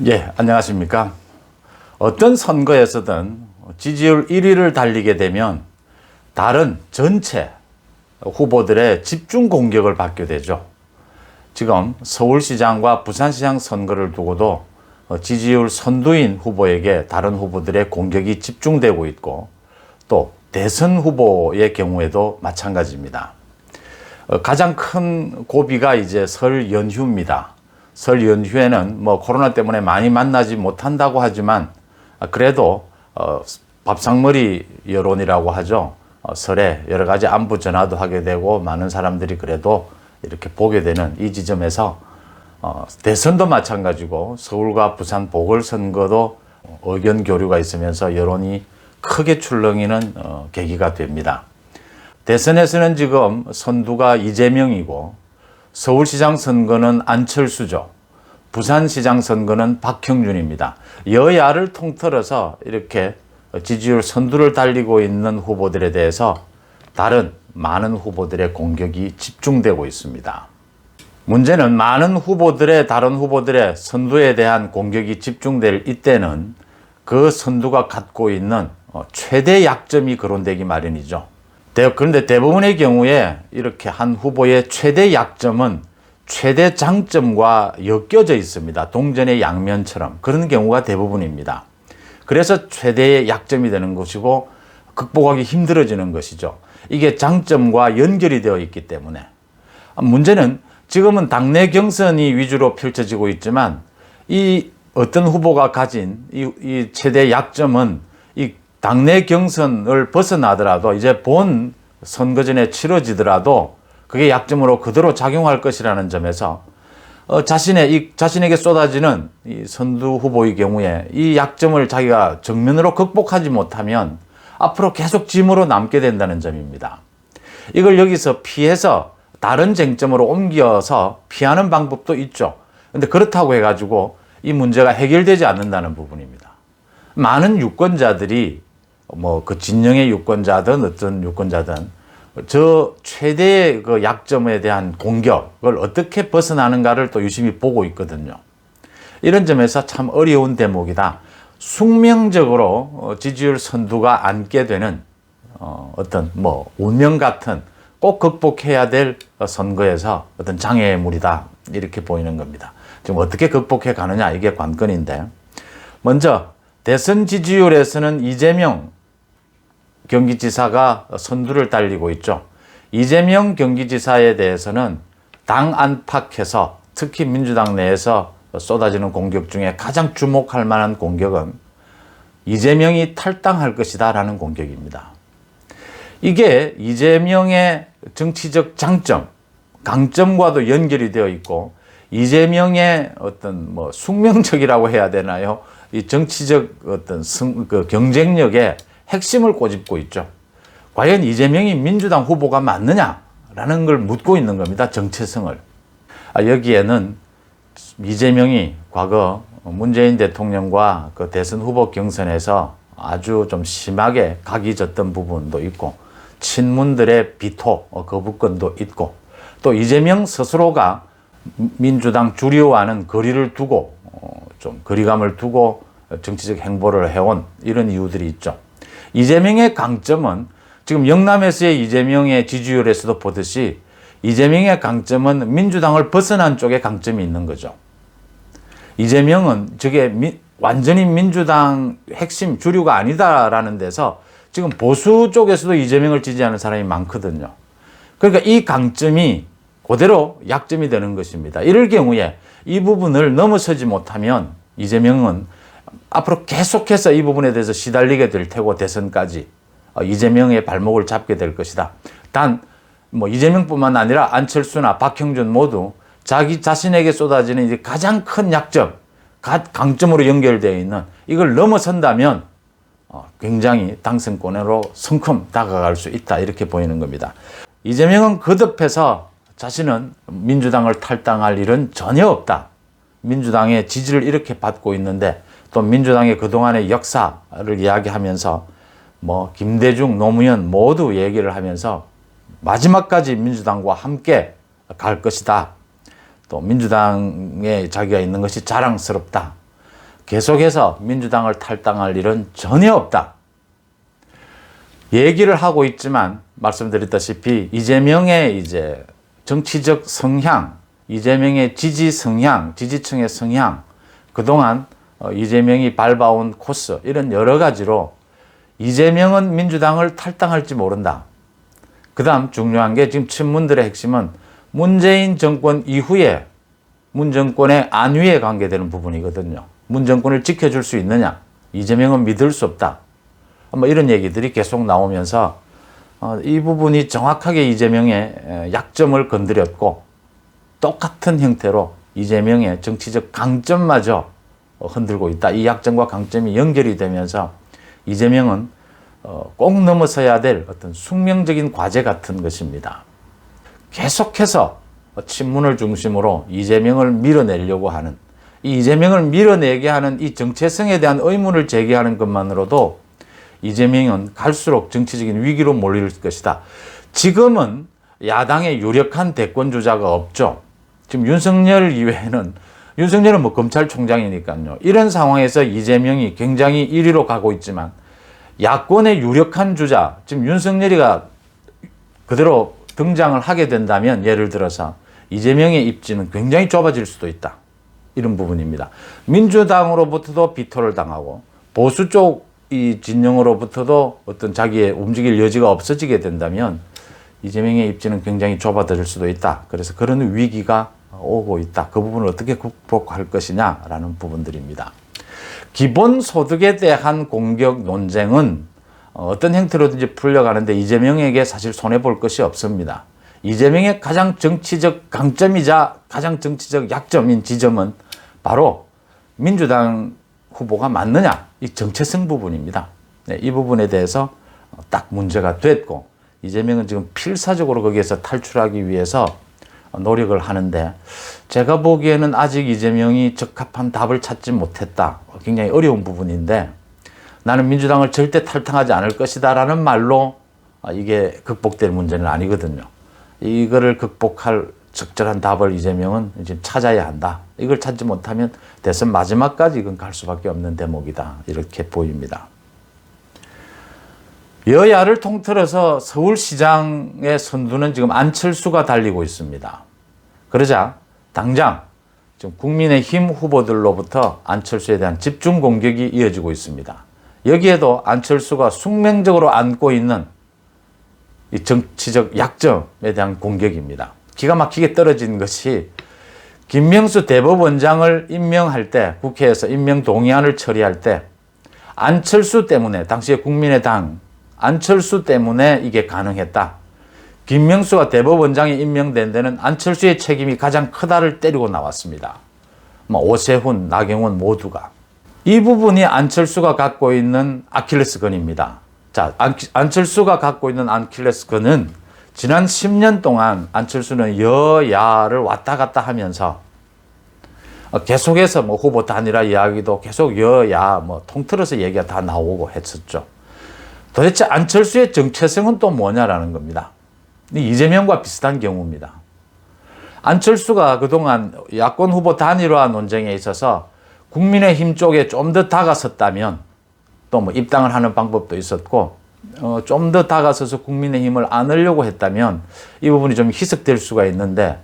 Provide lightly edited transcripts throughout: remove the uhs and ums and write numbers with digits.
예, 안녕하십니까. 어떤 선거에서든 지지율 1위를 달리게 되면 다른 전체 후보들의 집중 공격을 받게 되죠. 지금 서울시장과 부산시장 선거를 두고도 지지율 선두인 후보에게 다른 후보들의 공격이 집중되고 있고, 또 대선 후보의 경우에도 마찬가지입니다. 가장 큰 고비가 이제 설 연휴입니다. 설 연휴에는 뭐 코로나 때문에 많이 만나지 못한다고 하지만 그래도 밥상머리 여론이라고 하죠. 설에 여러 가지 안부 전화도 하게 되고 많은 사람들이 그래도 이렇게 보게 되는 이 지점에서 대선도 마찬가지고 서울과 부산 보궐선거도 의견 교류가 있으면서 여론이 크게 출렁이는 계기가 됩니다. 대선에서는 지금 선두가 이재명이고, 서울시장 선거는 안철수죠. 부산시장 선거는 박형준입니다. 여야를 통틀어서 이렇게 지지율 선두를 달리고 있는 후보들에 대해서 다른 많은 후보들의 공격이 집중되고 있습니다. 문제는 많은 후보들의 다른 후보들의 선두에 대한 공격이 집중될 이때는 그 선두가 갖고 있는 최대 약점이 거론되기 마련이죠. 그런데 대부분의 경우에 이렇게 한 후보의 최대 약점은 최대 장점과 엮여져 있습니다. 동전의 양면처럼 그런 경우가 대부분입니다. 그래서 최대의 약점이 되는 것이고 극복하기 힘들어지는 것이죠. 이게 장점과 연결이 되어 있기 때문에. 문제는 지금은 당내 경선이 위주로 펼쳐지고 있지만 이 어떤 후보가 가진 이 최대 약점은 이 당내 경선을 벗어나더라도 이제 본 선거전에 치러지더라도 그게 약점으로 그대로 작용할 것이라는 점에서 자신에게 쏟아지는 이 선두 후보의 경우에 이 약점을 자기가 정면으로 극복하지 못하면 앞으로 계속 짐으로 남게 된다는 점입니다. 이걸 여기서 피해서 다른 쟁점으로 옮겨서 피하는 방법도 있죠. 그런데 그렇다고 해가지고 이 문제가 해결되지 않는다는 부분입니다. 많은 유권자들이 뭐 그 진영의 유권자든 어떤 유권자든 저 최대의 그 약점에 대한 공격을 어떻게 벗어나는가를 또 유심히 보고 있거든요. 이런 점에서 참 어려운 대목이다. 숙명적으로 지지율 선두가 앉게 되는 어떤 뭐 운명 같은 꼭 극복해야 될 선거에서 어떤 장애물이다, 이렇게 보이는 겁니다. 지금 어떻게 극복해 가느냐, 이게 관건인데, 먼저 대선 지지율에서는 이재명 경기지사가 선두를 달리고 있죠. 이재명 경기지사에 대해서는 당 안팎에서 특히 민주당 내에서 쏟아지는 공격 중에 가장 주목할 만한 공격은 이재명이 탈당할 것이다 라는 공격입니다. 이게 이재명의 정치적 장점, 강점과도 연결이 되어 있고, 이재명의 어떤 뭐 숙명적이라고 해야 되나요? 이 정치적 어떤 그 경쟁력의 핵심을 꼬집고 있죠. 과연 이재명이 민주당 후보가 맞느냐라는 걸 묻고 있는 겁니다. 정체성을. 여기에는 이재명이 과거 문재인 대통령과 그 대선 후보 경선에서 아주 좀 심하게 각이 졌던 부분도 있고, 친문들의 비토, 거부권도 있고, 또 이재명 스스로가 민주당 주류와는 거리를 두고 좀 거리감을 두고 정치적 행보를 해온 이런 이유들이 있죠. 이재명의 강점은 지금 영남에서의 이재명의 지지율에서도 보듯이 이재명의 강점은 민주당을 벗어난 쪽에 강점이 있는 거죠. 이재명은 저게 완전히 민주당 핵심 주류가 아니다라는 데서 지금 보수 쪽에서도 이재명을 지지하는 사람이 많거든요. 그러니까 이 강점이 그대로 약점이 되는 것입니다. 이럴 경우에 이 부분을 넘어서지 못하면 이재명은 앞으로 계속해서 이 부분에 대해서 시달리게 될 테고, 대선까지 이재명의 발목을 잡게 될 것이다. 단 뭐 이재명뿐만 아니라 안철수나 박형준 모두 자기 자신에게 쏟아지는 이제 가장 큰 약점, 강점으로 연결되어 있는 이걸 넘어선다면 굉장히 당선권으로 성큼 다가갈 수 있다, 이렇게 보이는 겁니다. 이재명은 거듭해서 자신은 민주당을 탈당할 일은 전혀 없다. 민주당의 지지를 이렇게 받고 있는데, 또 민주당의 그동안의 역사를 이야기하면서 뭐 김대중, 노무현 모두 얘기를 하면서 마지막까지 민주당과 함께 갈 것이다. 또 민주당에 자기가 있는 것이 자랑스럽다. 계속해서 민주당을 탈당할 일은 전혀 없다. 얘기를 하고 있지만 말씀드렸다시피 이재명의 이제 정치적 성향, 이재명의 지지 성향, 지지층의 성향, 그동안 이재명이 밟아온 코스 이런 여러 가지로 이재명은 민주당을 탈당할지 모른다. 그 다음 중요한 게 지금 친문들의 핵심은 문재인 정권 이후에 문 정권의 안위에 관계되는 부분이거든요. 문 정권을 지켜줄 수 있느냐? 이재명은 믿을 수 없다. 뭐 이런 얘기들이 계속 나오면서 이 부분이 정확하게 이재명의 약점을 건드렸고 똑같은 형태로 이재명의 정치적 강점마저 흔들고 있다. 이 약점과 강점이 연결이 되면서 이재명은 꼭 넘어서야 될 어떤 숙명적인 과제 같은 것입니다. 계속해서 친문을 중심으로 이재명을 밀어내려고 하는, 이 이재명을 밀어내게 하는 이 정체성에 대한 의문을 제기하는 것만으로도 이재명은 갈수록 정치적인 위기로 몰릴 것이다. 지금은 야당의 유력한 대권 주자가 없죠. 지금 윤석열 이외에는, 윤석열은 뭐 검찰총장이니까요. 이런 상황에서 이재명이 굉장히 1위로 가고 있지만 야권의 유력한 주자, 지금 윤석열이가 그대로 등장을 하게 된다면 예를 들어서 이재명의 입지는 굉장히 좁아질 수도 있다. 이런 부분입니다. 민주당으로부터도 비토를 당하고 보수 쪽 이 진영으로부터도 어떤 자기의 움직일 여지가 없어지게 된다면 이재명의 입지는 굉장히 좁아질 수도 있다. 그래서 그런 위기가 오고 있다. 그 부분을 어떻게 극복할 것이냐라는 부분들입니다. 기본소득에 대한 공격 논쟁은 어떤 형태로든지 풀려가는데 이재명에게 사실 손해볼 것이 없습니다. 이재명의 가장 정치적 강점이자 가장 정치적 약점인 지점은 바로 민주당 후보가 맞느냐, 이 정체성 부분입니다. 네, 이 부분에 대해서 딱 문제가 됐고 이재명은 지금 필사적으로 거기에서 탈출하기 위해서 노력을 하는데 제가 보기에는 아직 이재명이 적합한 답을 찾지 못했다. 굉장히 어려운 부분인데 나는 민주당을 절대 탈당하지 않을 것이다 라는 말로 이게 극복될 문제는 아니거든요. 이거를 극복할 적절한 답을 이재명은 이제 찾아야 한다. 이걸 찾지 못하면 대선 마지막까지 이건 갈 수밖에 없는 대목이다. 이렇게 보입니다. 여야를 통틀어서 서울시장의 선두는 지금 안철수가 달리고 있습니다. 그러자 당장 지금 국민의힘 후보들로부터 안철수에 대한 집중 공격이 이어지고 있습니다. 여기에도 안철수가 숙명적으로 안고 있는 이 정치적 약점에 대한 공격입니다. 기가 막히게 떨어진 것이 김명수 대법원장을 임명할 때 국회에서 임명 동의안을 처리할 때 안철수 때문에 당시에 국민의당 안철수 때문에 이게 가능했다. 김명수가 대법원장이 임명된 데는 안철수의 책임이 가장 크다를 때리고 나왔습니다. 오세훈, 나경원 모두가. 이 부분이 안철수가 갖고 있는 아킬레스건입니다. 자, 안철수가 갖고 있는 아킬레스건은 지난 10년 동안 안철수는 여야를 왔다 갔다 하면서 계속해서 후보 단일화 이야기도 계속 여야 통틀어서 얘기가 다 나오고 했었죠. 도대체 안철수의 정체성은 또 뭐냐라는 겁니다. 이재명과 비슷한 경우입니다. 안철수가 그동안 야권 후보 단일화 논쟁에 있어서 국민의힘 쪽에 좀 더 다가섰다면 또 입당을 하는 방법도 있었고 좀 더 다가서서 국민의힘을 안으려고 했다면 이 부분이 좀 희석될 수가 있는데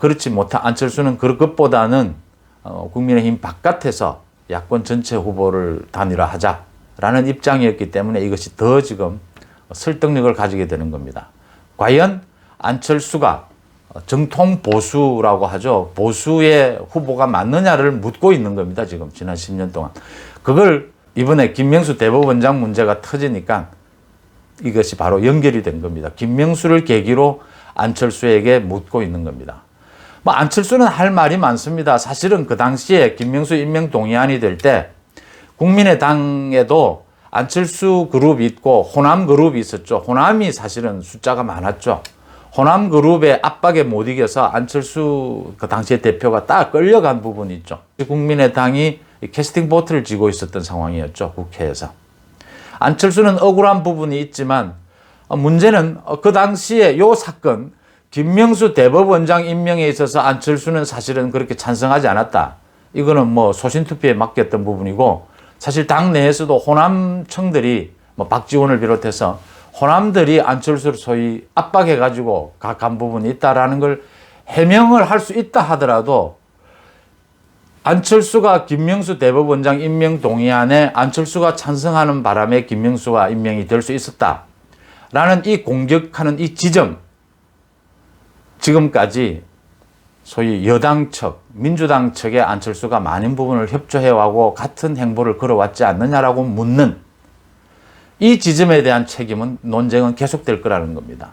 그렇지 못한 안철수는 그것보다는 국민의힘 바깥에서 야권 전체 후보를 단일화하자라는 입장이었기 때문에 이것이 더 지금 설득력을 가지게 되는 겁니다. 과연 안철수가 정통 보수라고 하죠. 보수의 후보가 맞느냐를 묻고 있는 겁니다. 지금 지난 10년 동안. 그걸 이번에 김명수 대법원장 문제가 터지니까 이것이 바로 연결이 된 겁니다. 김명수를 계기로 안철수에게 묻고 있는 겁니다. 안철수는 할 말이 많습니다. 사실은 그 당시에 김명수 임명 동의안이 될 때 국민의당에도 안철수 그룹이 있고 호남 그룹이 있었죠. 호남이 사실은 숫자가 많았죠. 호남 그룹의 압박에 못 이겨서 안철수 그 당시의 대표가 딱 끌려간 부분이 있죠. 국민의당이 캐스팅 보트를 쥐고 있었던 상황이었죠. 국회에서. 안철수는 억울한 부분이 있지만 문제는 그 당시에 이 사건 김명수 대법원장 임명에 있어서 안철수는 사실은 그렇게 찬성하지 않았다. 이거는 뭐 소신투표에 맡겼던 부분이고, 사실 당 내에서도 호남층들이 뭐 박지원을 비롯해서 호남들이 안철수를 소위 압박해가지고 간 부분이 있다라는 걸 해명을 할 수 있다 하더라도, 안철수가 김명수 대법원장 임명 동의안에 안철수가 찬성하는 바람에 김명수가 임명이 될 수 있었다라는 이 공격하는 이 지점, 지금까지 소위 여당 측, 민주당 측에 안철수가 많은 부분을 협조해오고 같은 행보를 걸어왔지 않느냐라고 묻는 이 지점에 대한 책임은, 논쟁은 계속될 거라는 겁니다.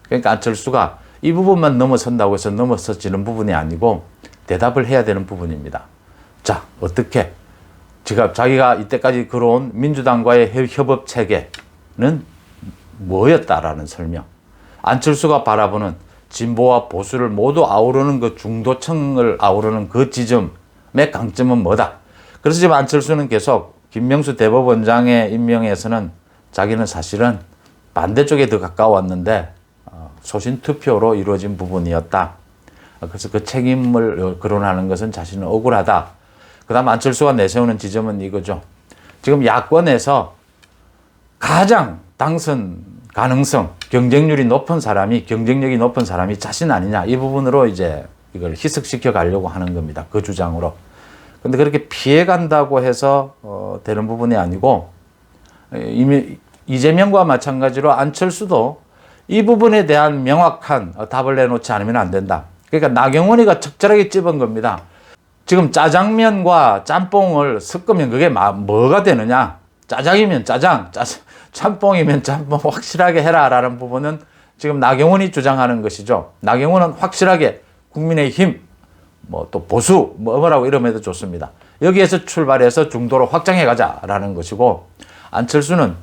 그러니까 안철수가 이 부분만 넘어선다고 해서 넘어서지는 부분이 아니고 대답을 해야 되는 부분입니다. 자, 어떻게? 자기가 이때까지 걸어온 민주당과의 협업 체계는 뭐였다라는 설명. 안철수가 바라보는 진보와 보수를 모두 아우르는 그 중도층을 아우르는 그 지점의 강점은 뭐다? 그래서 지금 안철수는 계속 김명수 대법원장의 임명에서는 자기는 사실은 반대쪽에 더 가까웠는데 소신 투표로 이루어진 부분이었다. 그래서 그 책임을 거론하는 것은 자신은 억울하다. 그 다음 안철수가 내세우는 지점은 이거죠. 지금 야권에서 가장 당선 가능성, 경쟁력이 높은 사람이 자신 아니냐. 이 부분으로 이제 이걸 희석시켜 가려고 하는 겁니다. 그 주장으로. 근데 그렇게 피해 간다고 해서 되는 부분이 아니고, 이미 이재명과 마찬가지로 안철수도 이 부분에 대한 명확한 답을 내놓지 않으면 안 된다. 그러니까 나경원이가 적절하게 찝은 겁니다. 지금 짜장면과 짬뽕을 섞으면 그게 뭐가 되느냐? 짜장이면 짜장, 짬뽕이면 짬뽕 확실하게 해라라는 부분은 지금 나경원이 주장하는 것이죠. 나경원은 확실하게 국민의힘, 뭐 또 보수, 뭐라고 이름해도 좋습니다. 여기에서 출발해서 중도로 확장해 가자라는 것이고, 안철수는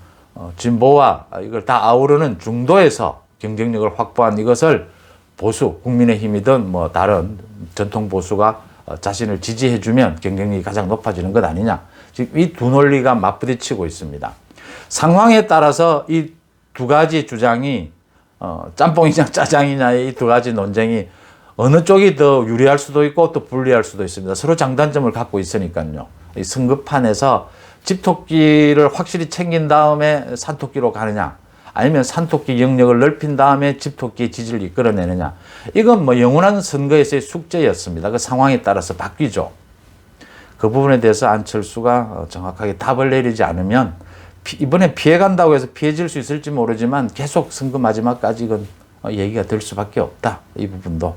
진보와 이걸 다 아우르는 중도에서 경쟁력을 확보한 이것을 보수, 국민의힘이든 뭐 다른 전통 보수가 자신을 지지해주면 경쟁력이 가장 높아지는 것 아니냐. 지금 이 두 논리가 맞부딪히고 있습니다. 상황에 따라서 이 두 가지 주장이 짬뽕이냐 짜장이냐의 이 두 가지 논쟁이 어느 쪽이 더 유리할 수도 있고 또 불리할 수도 있습니다. 서로 장단점을 갖고 있으니까요. 이 선거판에서 집토끼를 확실히 챙긴 다음에 산토끼로 가느냐, 아니면 산토끼 영역을 넓힌 다음에 집토끼의 지지를 이끌어내느냐. 이건 뭐 영원한 선거에서의 숙제였습니다. 그 상황에 따라서 바뀌죠. 그 부분에 대해서 안철수가 정확하게 답을 내리지 않으면 이번에 피해간다고 해서 피해질 수 있을지 모르지만 계속 선거 마지막까지 이건 얘기가 될 수밖에 없다. 이 부분도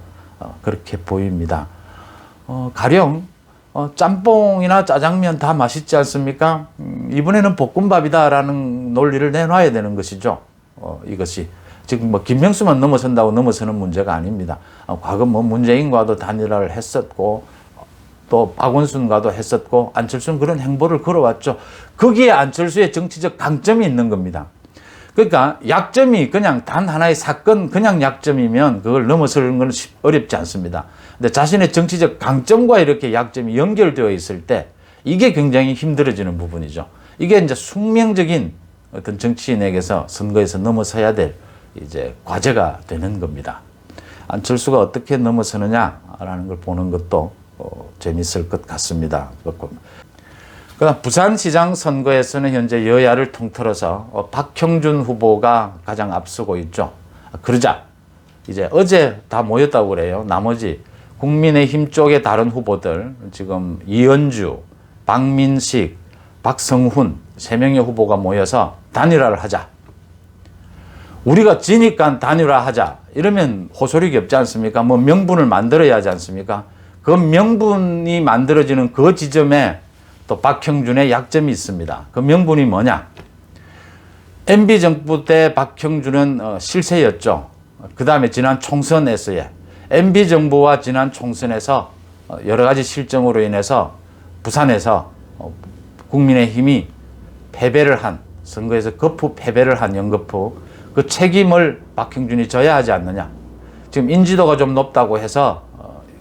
그렇게 보입니다. 가령 짬뽕이나 짜장면 다 맛있지 않습니까? 이번에는 볶음밥이다라는 논리를 내놔야 되는 것이죠. 이것이 지금 뭐 김명수만 넘어선다고 넘어서는 문제가 아닙니다. 과거 뭐 문재인과도 단일화를 했었고 또 박원순과도 했었고 안철수는 그런 행보를 걸어왔죠. 거기에 안철수의 정치적 강점이 있는 겁니다. 그러니까 약점이 그냥 단 하나의 사건, 그냥 약점이면 그걸 넘어서는 건 어렵지 않습니다. 근데 자신의 정치적 강점과 이렇게 약점이 연결되어 있을 때 이게 굉장히 힘들어지는 부분이죠. 이게 이제 숙명적인 어떤 정치인에게서 선거에서 넘어서야 될 이제 과제가 되는 겁니다. 안철수가 어떻게 넘어서느냐라는 걸 보는 것도 재밌을 것 같습니다. 그다음 부산시장 선거에서는 현재 여야를 통틀어서 박형준 후보가 가장 앞서고 있죠. 그러자 이제 어제 다 모였다고 그래요. 나머지 국민의힘 쪽의 다른 후보들, 지금 이현주, 박민식, 박성훈 3명의 후보가 모여서 단일화를 하자. 우리가 지니까 단일화하자. 이러면 호소력이 없지 않습니까? 뭐 명분을 만들어야 하지 않습니까? 그 명분이 만들어지는 그 지점에 또 박형준의 약점이 있습니다. 그 명분이 뭐냐? MB정부 때 박형준은 실세였죠. 그 다음에 지난 총선에서의 MB정부와 지난 총선에서 여러 가지 실정으로 인해서 부산에서 국민의힘이 패배를 한, 선거에서 거푸 패배를 한 연거푸, 그 책임을 박형준이 져야 하지 않느냐. 지금 인지도가 좀 높다고 해서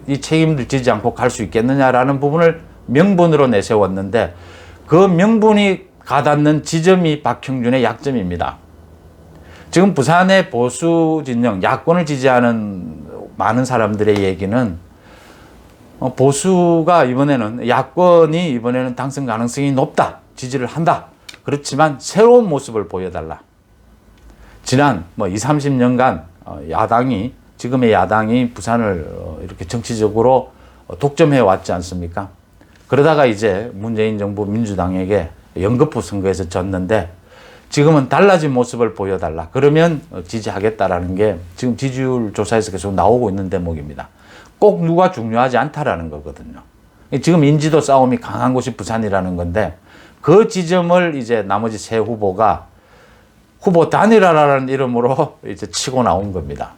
이 책임을 지지 않고 갈 수 있겠느냐라는 부분을 명분으로 내세웠는데 그 명분이 가닿는 지점이 박형준의 약점입니다. 지금 부산의 보수 진영, 야권을 지지하는 많은 사람들의 얘기는 보수가 이번에는 야권이 이번에는 당선 가능성이 높다. 지지를 한다. 그렇지만 새로운 모습을 보여달라. 지난 20, 30년간 야당이 지금의 야당이 부산을 이렇게 정치적으로 독점해 왔지 않습니까? 그러다가 이제 문재인 정부 민주당에게 연거푸 선거에서 졌는데 지금은 달라진 모습을 보여달라. 그러면 지지하겠다라는 게 지금 지지율 조사에서 계속 나오고 있는 대목입니다. 꼭 누가 중요하지 않다라는 거거든요. 지금 인지도 싸움이 강한 곳이 부산이라는 건데 그 지점을 이제 나머지 세 후보가 후보 단일화라는 이름으로 이제 치고 나온 겁니다.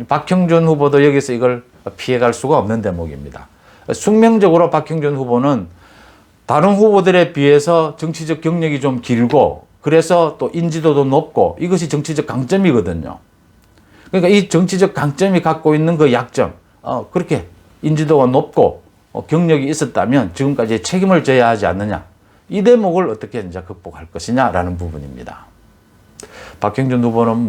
박형준 후보도 여기서 이걸 피해갈 수가 없는 대목입니다. 숙명적으로 박형준 후보는 다른 후보들에 비해서 정치적 경력이 좀 길고 그래서 또 인지도도 높고 이것이 정치적 강점이거든요. 그러니까 이 정치적 강점이 갖고 있는 그 약점, 그렇게 인지도가 높고 경력이 있었다면 지금까지 책임을 져야 하지 않느냐. 이 대목을 어떻게 이제 극복할 것이냐라는 부분입니다. 박형준 후보는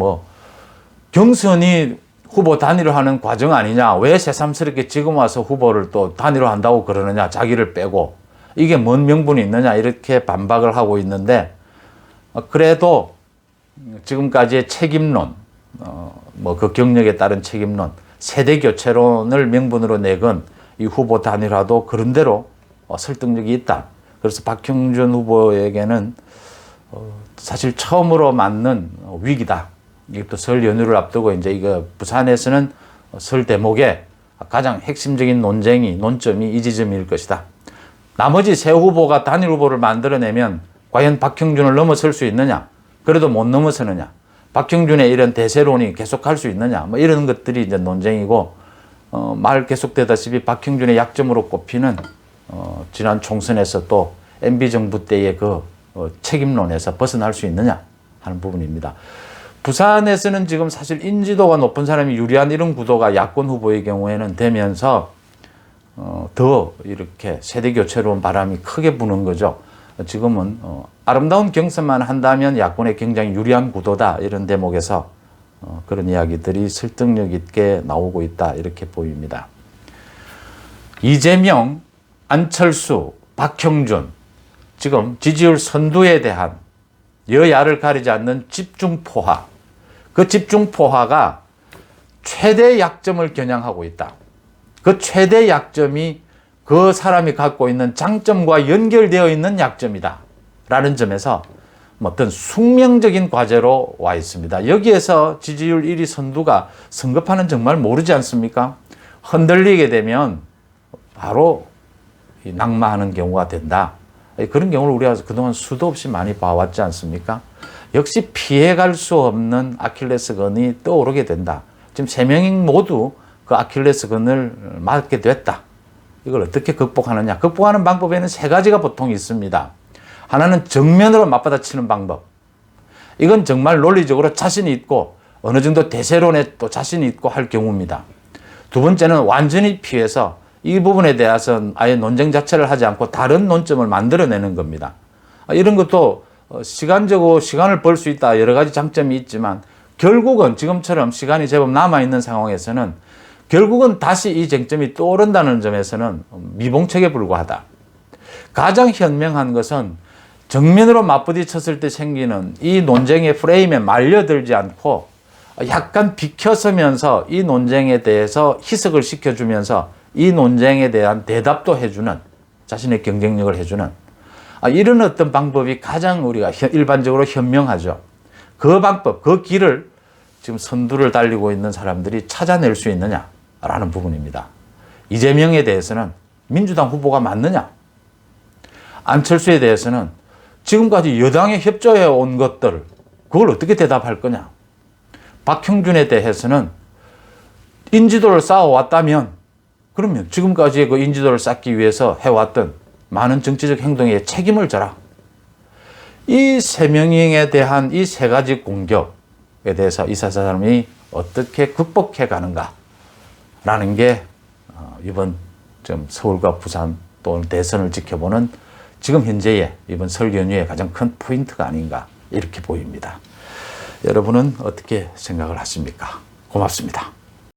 경선이 후보 단일화하는 과정 아니냐. 왜 새삼스럽게 지금 와서 후보를 또 단일화한다고 그러느냐. 자기를 빼고. 이게 뭔 명분이 있느냐. 이렇게 반박을 하고 있는데 그래도 지금까지의 책임론, 그 경력에 따른 책임론, 세대 교체론을 명분으로 내건 이 후보 단일화도 그런대로 설득력이 있다. 그래서 박형준 후보에게는 사실 처음으로 맞는 위기다. 이것도 설 연휴를 앞두고 이제 이거 부산에서는 설 대목에 가장 핵심적인 논점이 이 지점일 것이다. 나머지 세 후보가 단일 후보를 만들어내면 과연 박형준을 넘어설 수 있느냐? 그래도 못 넘어서느냐? 박형준의 이런 대세론이 계속할 수 있느냐? 이런 것들이 이제 논쟁이고, 말 계속되다시피 박형준의 약점으로 꼽히는 지난 총선에서 또 MB 정부 때의 그 책임론에서 벗어날 수 있느냐 하는 부분입니다. 부산에서는 지금 사실 인지도가 높은 사람이 유리한 이런 구도가 야권 후보의 경우에는 되면서 더 이렇게 세대 교체론 바람이 크게 부는 거죠. 지금은 아름다운 경선만 한다면 야권에 굉장히 유리한 구도다 이런 대목에서 그런 이야기들이 설득력 있게 나오고 있다 이렇게 보입니다. 이재명, 안철수, 박형준 지금 지지율 선두에 대한 여야를 가리지 않는 집중포화, 그 집중포화가 최대 약점을 겨냥하고 있다. 그 최대 약점이 그 사람이 갖고 있는 장점과 연결되어 있는 약점이다 라는 점에서 어떤 숙명적인 과제로 와 있습니다. 여기에서 지지율 1위 선두가 성급하는 정말 모르지 않습니까? 흔들리게 되면 바로 낙마하는 경우가 된다. 그런 경우를 우리가 그동안 수도 없이 많이 봐왔지 않습니까? 역시 피해갈 수 없는 아킬레스건이 떠오르게 된다. 지금 세 명이 모두 그 아킬레스건을 맞게 됐다. 이걸 어떻게 극복하느냐. 극복하는 방법에는 세 가지가 보통 있습니다. 하나는 정면으로 맞받아치는 방법. 이건 정말 논리적으로 자신이 있고 어느 정도 대세론에 또 자신이 있고 할 경우입니다. 두 번째는 완전히 피해서 이 부분에 대해서는 아예 논쟁 자체를 하지 않고 다른 논점을 만들어내는 겁니다. 이런 것도 시간적으로 시간을 벌 수 있다. 여러 가지 장점이 있지만 결국은 지금처럼 시간이 제법 남아있는 상황에서는 결국은 다시 이 쟁점이 떠오른다는 점에서는 미봉책에 불과하다. 가장 현명한 것은 정면으로 맞부딪혔을 때 생기는 이 논쟁의 프레임에 말려들지 않고 약간 비켜서면서 이 논쟁에 대해서 희석을 시켜주면서 이 논쟁에 대한 대답도 해주는, 자신의 경쟁력을 해주는 이런 어떤 방법이 가장 우리가 일반적으로 현명하죠. 그 방법, 그 길을 지금 선두를 달리고 있는 사람들이 찾아낼 수 있느냐라는 부분입니다. 이재명에 대해서는 민주당 후보가 맞느냐? 안철수에 대해서는 지금까지 여당에 협조해 온 것들, 그걸 어떻게 대답할 거냐? 박형준에 대해서는 인지도를 쌓아왔다면 그러면 지금까지의 그 인지도를 쌓기 위해서 해왔던 많은 정치적 행동에 책임을 져라. 이 세 명에 대한 이 세 가지 공격에 대해서 이 세 사람이 어떻게 극복해 가는가라는 게 이번 좀 서울과 부산 또 대선을 지켜보는 지금 현재의 이번 설 연휴의 가장 큰 포인트가 아닌가 이렇게 보입니다. 여러분은 어떻게 생각을 하십니까? 고맙습니다.